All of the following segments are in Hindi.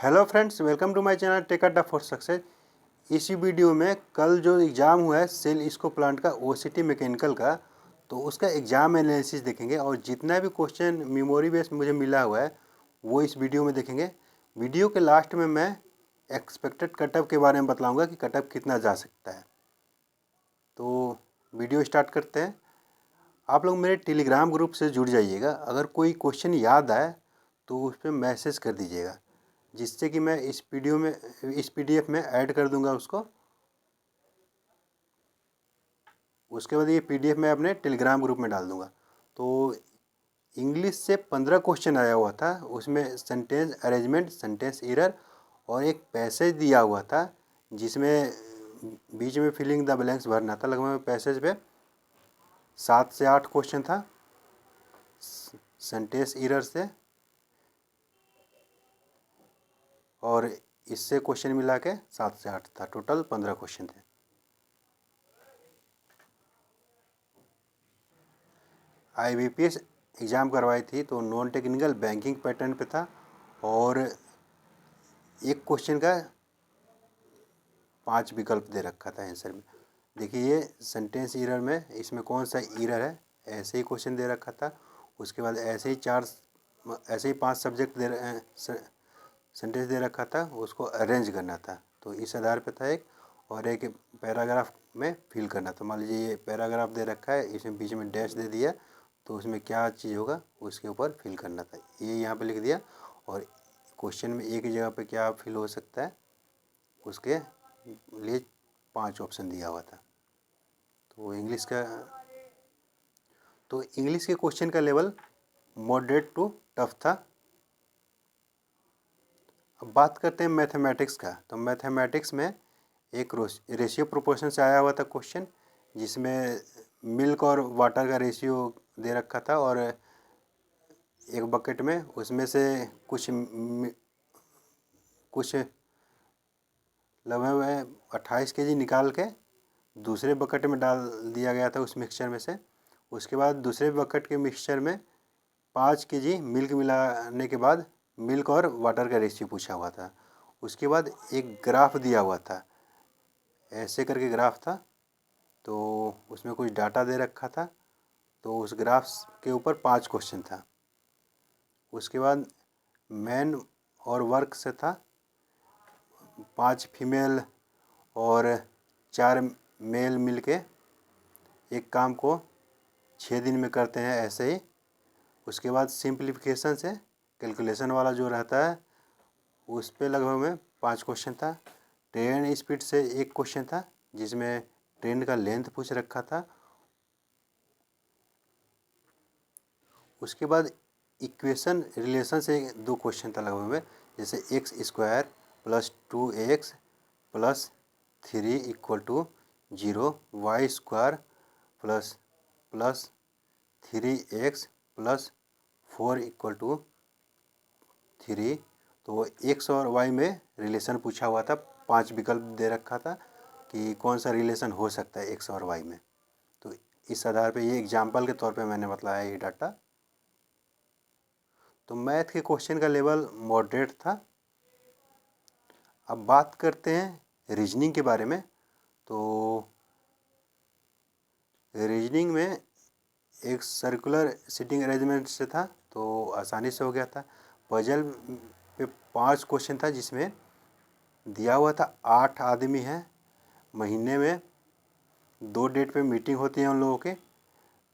Hello friends, welcome to my channel tech Adda for success. इसी वीडियो में कल जो एग्ज़ाम हुआ है सेल इसको प्लांट का ओसीटी मैकेनिकल का, तो उसका एग्ज़ाम एनालिसिस देखेंगे और जितना भी क्वेश्चन मेमोरी बेस मुझे मिला हुआ है वो इस वीडियो में देखेंगे। वीडियो के लास्ट में मैं एक्सपेक्टेड कटअप के बारे में बतलाऊँगा कि कटअप कितना जा सकता है। तो वीडियो स्टार्ट करते हैं। आप लोग मेरे टेलीग्राम ग्रुप से जुड़ जाइएगा। अगर कोई क्वेश्चन याद आए तो उस पर मैसेज कर दीजिएगा, जिससे कि मैं इस वीडियो में इस पीडीएफ में ऐड कर दूंगा उसको। उसके बाद ये पीडीएफ मैं अपने टेलीग्राम ग्रुप में डाल दूंगा। तो इंग्लिश से 15 क्वेश्चन आया हुआ था, उसमें सेंटेंस अरेंजमेंट, सेंटेंस एरर और एक पैसेज दिया हुआ था जिसमें बीच में फिलिंग द ब्लैंक्स भरना था। लगभग पैसेज पे 7 से 8 क्वेश्चन था सेंटेंस एरर से, और इससे क्वेश्चन मिला के 7 से 8 था। टोटल 15 क्वेश्चन थे। IBPS एग्ज़ाम करवाई थी तो नॉन टेक्निकल बैंकिंग पैटर्न पे था, और एक क्वेश्चन का 5 विकल्प दे रखा था आंसर में। देखिए ये सेंटेंस एरर में इसमें कौन सा एरर है, ऐसे ही क्वेश्चन दे रखा था। उसके बाद ऐसे ही 5 सब्जेक्ट सेंटेंस दे रखा था, उसको अरेंज करना था। तो इस आधार पे था एक, और एक पैराग्राफ में फिल करना था। मान लीजिए ये पैराग्राफ दे रखा है, इसमें बीच में डैश दे दिया, तो उसमें क्या चीज़ होगा उसके ऊपर फिल करना था। ये यहाँ पे लिख दिया, और क्वेश्चन में एक ही जगह पे क्या फिल हो सकता है उसके लिए 5 ऑप्शन दिया हुआ था। तो इंग्लिश के क्वेश्चन का लेवल मॉडरेट टू टफ था। अब बात करते हैं मैथमेटिक्स का। तो मैथमेटिक्स में एक रेशियो प्रोपोर्शन से आया हुआ था क्वेश्चन, जिसमें मिल्क और वाटर का रेशियो दे रखा था, और एक बकेट में उसमें से कुछ लगभग 28 केजी निकाल के दूसरे बकेट में डाल दिया गया था उस मिक्सचर में से। उसके बाद दूसरे बकेट के मिक्सचर में 5 केजी मिल्क मिलाने के बाद मिल्क और वाटर का रेशियो पूछा हुआ था। उसके बाद एक ग्राफ दिया हुआ था, ऐसे करके ग्राफ था, तो उसमें कुछ डाटा दे रखा था। तो उस ग्राफ के ऊपर 5 क्वेश्चन था। उसके बाद मैन और वर्क से था, 5 फीमेल और 4 मेल मिलके एक काम को 6 दिन में करते हैं, ऐसे ही। उसके बाद सिंप्लीफिकेशन से कैलकुलेशन वाला जो रहता है उस पे लगभग में 5 क्वेश्चन था। ट्रेन स्पीड से एक क्वेश्चन था, जिसमें ट्रेन का लेंथ पूछ रखा था। उसके बाद इक्वेशन रिलेशन से 2 क्वेश्चन था लगभग में, जैसे x square plus 2x plus 3 equal to 0, y square plus 3x plus 4 equal to 3। तो एक्स और वाई में रिलेशन पूछा हुआ था, 5 विकल्प दे रखा था कि कौन सा रिलेशन हो सकता है एक्स और वाई में। तो इस आधार पे ये एग्जाम्पल के तौर पे मैंने बताया ये डाटा। तो मैथ के क्वेश्चन का लेवल मॉडरेट था। अब बात करते हैं रीजनिंग के बारे में। तो रीजनिंग में एक सर्कुलर सीटिंग अरेंजमेंट से था, तो आसानी से हो गया था। पजल पे 5 क्वेश्चन था, जिसमें दिया हुआ था 8 आदमी हैं, महीने में 2 डेट पे मीटिंग होती है उन लोगों के,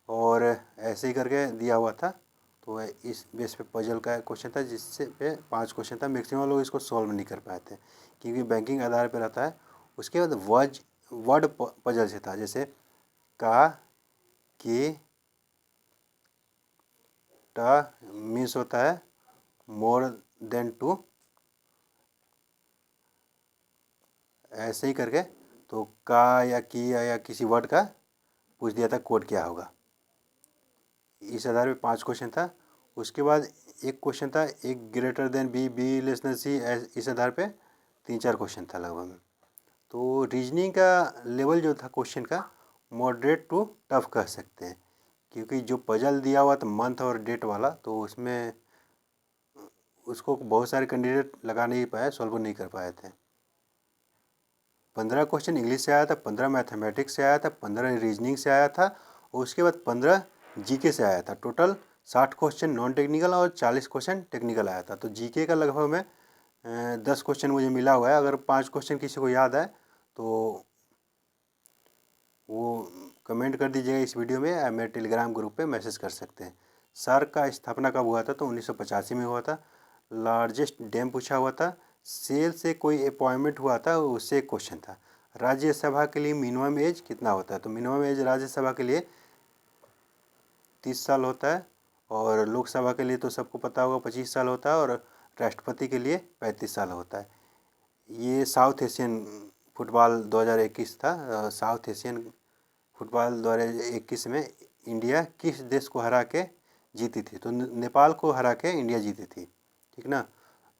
और ऐसे ही करके दिया हुआ था। तो इस बेस पे पजल का क्वेश्चन था, जिससे पे 5 क्वेश्चन था। मैक्सिमम लोग इसको सॉल्व नहीं कर पाए थे, क्योंकि बैंकिंग आधार पे रहता है। उसके बाद वर्ड पजल से था, जैसे का, के, टा मीन्स होता है मोर देन टू, ऐसे ही करके। तो का या की या किसी वर्ड का पूछ दिया था कोड क्या होगा। इस आधार पे 5 क्वेश्चन था। उसके बाद एक क्वेश्चन था एक greater than B, B less than C, इस आधार पे 3-4 क्वेश्चन था लगभग में। तो रीजनिंग का लेवल जो था क्वेश्चन का मॉडरेट टू टफ कह सकते हैं, क्योंकि जो पजल दिया हुआ था मंथ और डेट वाला, तो उसमें उसको बहुत सारे कैंडिडेट लगा नहीं पाए, सॉल्व नहीं कर पाए थे। 15 क्वेश्चन इंग्लिश से आया था, 15 मैथमेटिक्स से आया था, 15 रीजनिंग से आया था और उसके बाद 15 जीके से आया था। टोटल 60 क्वेश्चन नॉन टेक्निकल और 40 क्वेश्चन टेक्निकल आया था। तो जीके का लगभग में 10 क्वेश्चन मुझे मिला हुआ है। अगर 5 क्वेश्चन किसी को याद है तो वो कमेंट कर दीजिएगा इस वीडियो में, या मेरे टेलीग्राम ग्रुप पे मैसेज कर सकते हैं। सार्क का स्थापना कब हुआ था? तो 1985 में हुआ था। लार्जेस्ट डैम पूछा हुआ था। सेल से कोई अपॉइंटमेंट हुआ था, उससे एक क्वेश्चन था। राज्यसभा के लिए मिनिमम एज कितना होता है? तो मिनिमम एज राज्यसभा के लिए 30 साल होता है और लोकसभा के लिए तो सबको पता होगा 25 साल होता है और राष्ट्रपति के लिए 35 साल होता है। ये साउथ एशियन फुटबॉल 2021 था। साउथ एशियन फुटबॉल 2021 में इंडिया किस देश को हरा के जीती थी? तो नेपाल को हरा के इंडिया जीती थी, ठीक ना।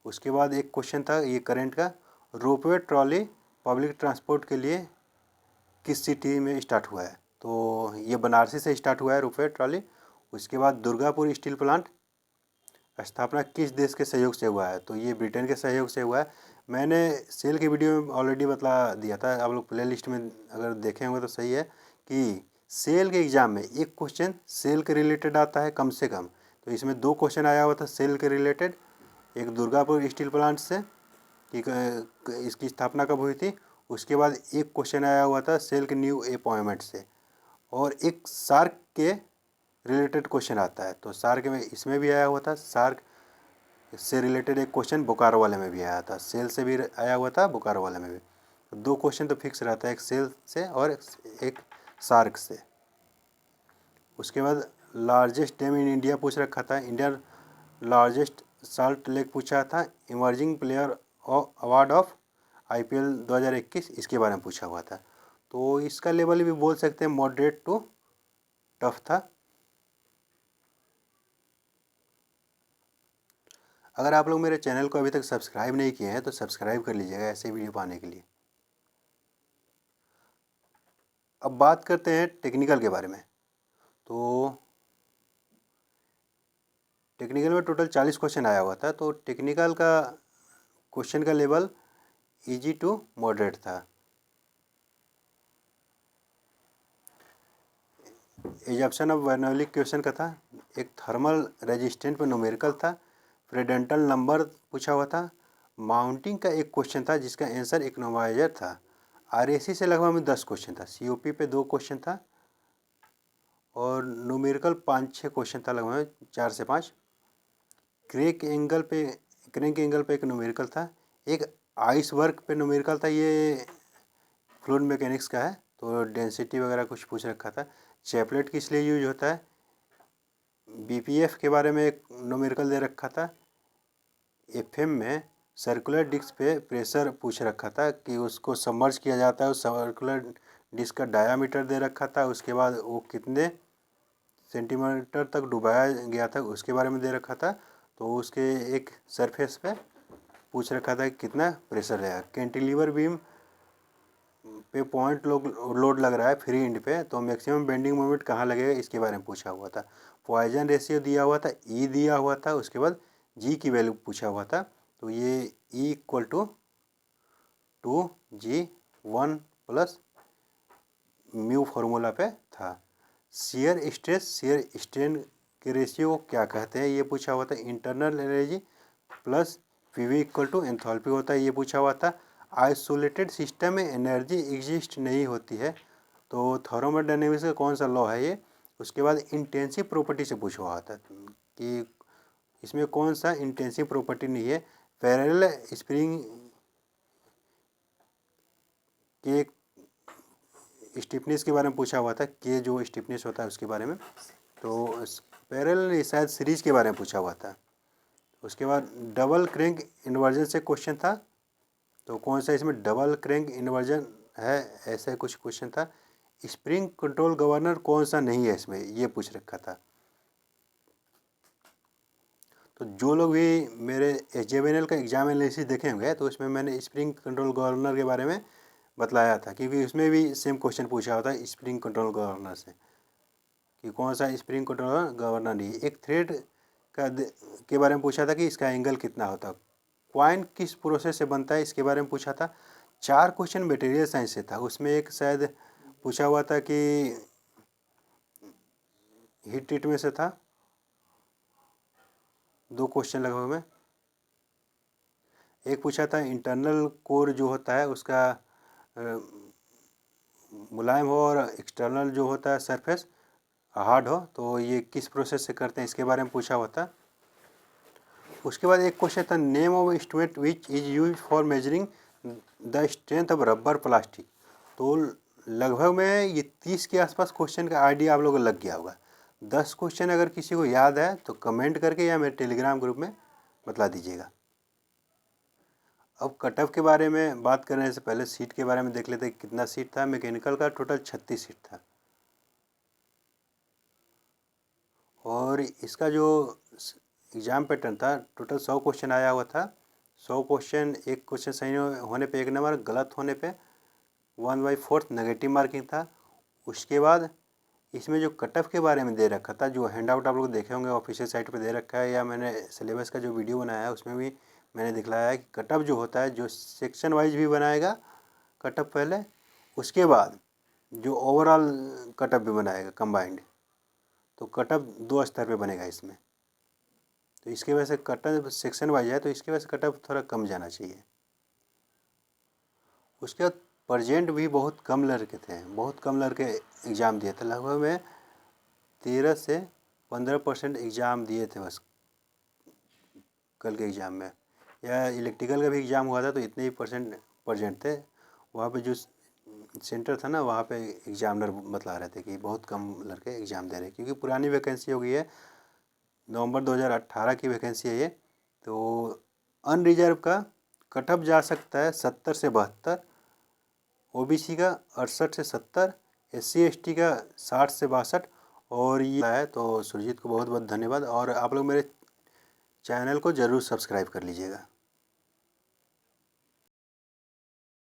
उसके बाद एक क्वेश्चन था ये करंट का, रोपवे ट्रॉली पब्लिक ट्रांसपोर्ट के लिए किस सिटी में स्टार्ट हुआ है? तो ये बनारसी से स्टार्ट हुआ है रोपवे ट्रॉली। उसके बाद दुर्गापुर स्टील प्लांट स्थापना किस देश के सहयोग से हुआ है? तो ये ब्रिटेन के सहयोग से हुआ है। मैंने सेल की वीडियो में ऑलरेडी बता दिया था, आप लोग प्ले लिस्ट में अगर देखे होंगे तो सही है कि सेल के एग्ज़ाम में एक क्वेश्चन सेल के रिलेटेड आता है कम से कम। तो इसमें 2 क्वेश्चन आया हुआ था सेल के रिलेटेड, एक दुर्गापुर स्टील प्लांट से कि इसकी स्थापना कब हुई थी। उसके बाद एक क्वेश्चन आया हुआ था सेल के न्यू अपॉइंटमेंट से, और एक सार्क के रिलेटेड क्वेश्चन आता है। तो सार्क में इसमें भी आया हुआ था, सार्क से रिलेटेड एक क्वेश्चन बोकारो वाले में भी आया था, सेल से भी आया हुआ था, बोकारो वाले में भी। तो 2 क्वेश्चन तो फिक्स रहता है, एक सेल से और एक सार्क से। उसके बाद लार्जेस्ट डैम इन इंडिया पूछ रखा था, इंडिया लार्जेस्ट साल्ट लेक पूछा था, emerging player award of IPL 2021 इसके बारे में पूछा हुआ था। तो इसका लेवल भी बोल सकते हैं मॉडरेट टू टफ था। अगर आप लोग मेरे चैनल को अभी तक सब्सक्राइब नहीं किए हैं तो सब्सक्राइब कर लीजिएगा ऐसे वीडियो पाने के लिए। अब बात करते हैं टेक्निकल के बारे में। तो टेक्निकल में टोटल 40 क्वेश्चन आया हुआ था। तो टेक्निकल का क्वेश्चन का लेवल इजी टू मॉडरेट था। एजप्शन ऑफ बर्नौली क्वेश्चन का था, एक थर्मल रेजिस्टेंट पर न्यूमेरिकल था, फ्रेडेंटल नंबर पूछा हुआ था, माउंटिंग का एक क्वेश्चन था जिसका आंसर इकोनोमाइजर था। RAC से लगभग में 10 क्वेश्चन था, COP पे 2 क्वेश्चन था और न्यूमेरिकल 5-6 क्वेश्चन था, लगभग 4 से 5। क्रैंक एंगल पे एक न्यूमेरिकल था, एक आइस वर्क पे न्यूमेरिकल था, ये फ्लूइड मैकेनिक्स का है तो डेंसिटी वगैरह कुछ पूछ रखा था। चैपलेट किस लिए यूज होता है, BPF के बारे में एक न्यूमेरिकल दे रखा था। FM में सर्कुलर डिस्क पे प्रेशर पूछ रखा था कि उसको सबमर्ज किया जाता है, उस सर्कुलर डिस्क का डायामीटर दे रखा था, उसके बाद वो कितने सेंटीमीटर तक डुबाया गया था उसके बारे में दे रखा था। तो उसके एक सरफेस पे पूछ रखा था कि कितना प्रेशर है। कैंटिलीवर बीम पे पॉइंट लोड लग रहा है फ्री एंड पे, तो मैक्सिमम बेंडिंग मोमेंट कहाँ लगेगा इसके बारे में पूछा हुआ था। पॉइजन रेशियो दिया हुआ था, E दिया हुआ था, उसके बाद G की वैल्यू पूछा हुआ था। तो ये E equal to 2G1 plus mu formula पे था। शियर स्ट्रेस शियर स्ट्रेन के रेशियो को क्या कहते हैं ये पूछा हुआ था। Internal energy plus PV equal to enthalpy होता है ये पूछा हुआ था। आइसोलेटेड सिस्टम में एनर्जी एग्जिस्ट नहीं होती है, तो थर्मोडायनेमिक्स का कौन सा लॉ है ये। उसके बाद इंटेंसिव प्रॉपर्टी से पूछा हुआ था कि इसमें कौन सा इंटेंसिव प्रॉपर्टी नहीं है। पैरेलल स्प्रिंग के स्टिफनेस के बारे में पूछा हुआ था, कि जो स्टिफनेस होता है उसके बारे में। तो पैरेलल शायद सीरीज के बारे में पूछा हुआ था। उसके बाद डबल क्रैंक इन्वर्जन से क्वेश्चन था, तो कौन सा इसमें डबल क्रैंक इन्वर्जन है ऐसा कुछ क्वेश्चन था। स्प्रिंग कंट्रोल गवर्नर कौन सा नहीं है इसमें ये पूछ रखा था। तो जो लोग भी मेरे SJVNL का एग्जाम एनालिसिस देखे होंगे तो उसमें मैंने स्प्रिंग कंट्रोल गवर्नर के बारे में बतलाया था, क्योंकि उसमें भी सेम क्वेश्चन पूछा होता है स्प्रिंग कंट्रोल गवर्नर से कि कौन सा स्प्रिंग कंट्रोल गवर्नर नहीं है। एक थ्रेड के बारे में पूछा था कि इसका एंगल कितना होता है। कॉइन किस प्रोसेस से बनता है इसके बारे में पूछा था। 4 क्वेश्चन मटेरियल साइंस से था, उसमें एक शायद पूछा हुआ था कि हीट ट्रीटमेंट से था, 2 क्वेश्चन लगभग में। एक पूछा था इंटरनल कोर जो होता है उसका मुलायम हो और एक्सटर्नल जो होता है सरफेस हार्ड हो, तो ये किस प्रोसेस से करते हैं इसके बारे में पूछा हुआ था। उसके बाद एक क्वेश्चन था name of instrument which is use for measuring the strength of rubber plastic. तो लगभग में ये 30 के आसपास क्वेश्चन का आइडिया आप लोगों को लग गया होगा। 10 क्वेश्चन अगर किसी को याद है तो कमेंट करके या मेरे टेलीग्राम ग्रुप में बतला दीजिएगा। अब कटऑफ के बारे में बात करने से पहले सीट के बारे में देख लेते हैं कितना सीट था। मैकेनिकल का टोटल 36 सीट था और इसका जो एग्ज़ाम पैटर्न था टोटल 100 क्वेश्चन आया हुआ था। 100 क्वेश्चन, एक क्वेश्चन सही होने पे 1 नंबर, गलत होने पे 1/4 नेगेटिव मार्किंग था। उसके बाद इसमें जो कटऑफ के बारे में दे रखा था, जो हैंड आउट आप लोग देखे होंगे ऑफिशियल साइट पे दे रखा है या मैंने सिलेबस का जो वीडियो बनाया है उसमें भी मैंने दिखलाया है कि कटऑफ जो होता है जो सेक्शन वाइज भी बनाएगा कटऑफ पहले, उसके बाद जो ओवरऑल कटऑफ भी बनाएगा कंबाइंड, तो कटऑफ 2 स्तर पे बनेगा इसमें। तो इसके वजह से कटऑफ सेक्शन वाइज है तो इसकी वजह से कटऑफ थोड़ा कम जाना चाहिए। उसके बाद प्रेजेंट भी बहुत कम लड़के थे, बहुत कम लड़के एग्ज़ाम दिए थे। लगभग में 13 से 15% एग्ज़ाम दिए थे बस कल के एग्ज़ाम में। या इलेक्ट्रिकल का भी एग्ज़ाम हुआ था तो इतने ही परसेंट प्रेजेंट थे। वहाँ पे जो सेंटर था ना वहाँ पे एग्जामिनर बतला रहे थे कि बहुत कम लड़के एग्ज़ाम दे रहे हैं, क्योंकि पुरानी वैकेंसी हो गई है, नवंबर 2018 की वैकेंसी है ये। तो अनरिजर्व का कटऑफ जा सकता है 70 से 72, ओबीसी का 68 से 70, SC ST का 60 से 62 और ये है। तो सुरजीत को बहुत बहुत धन्यवाद और आप लोग मेरे चैनल को ज़रूर सब्सक्राइब कर लीजिएगा।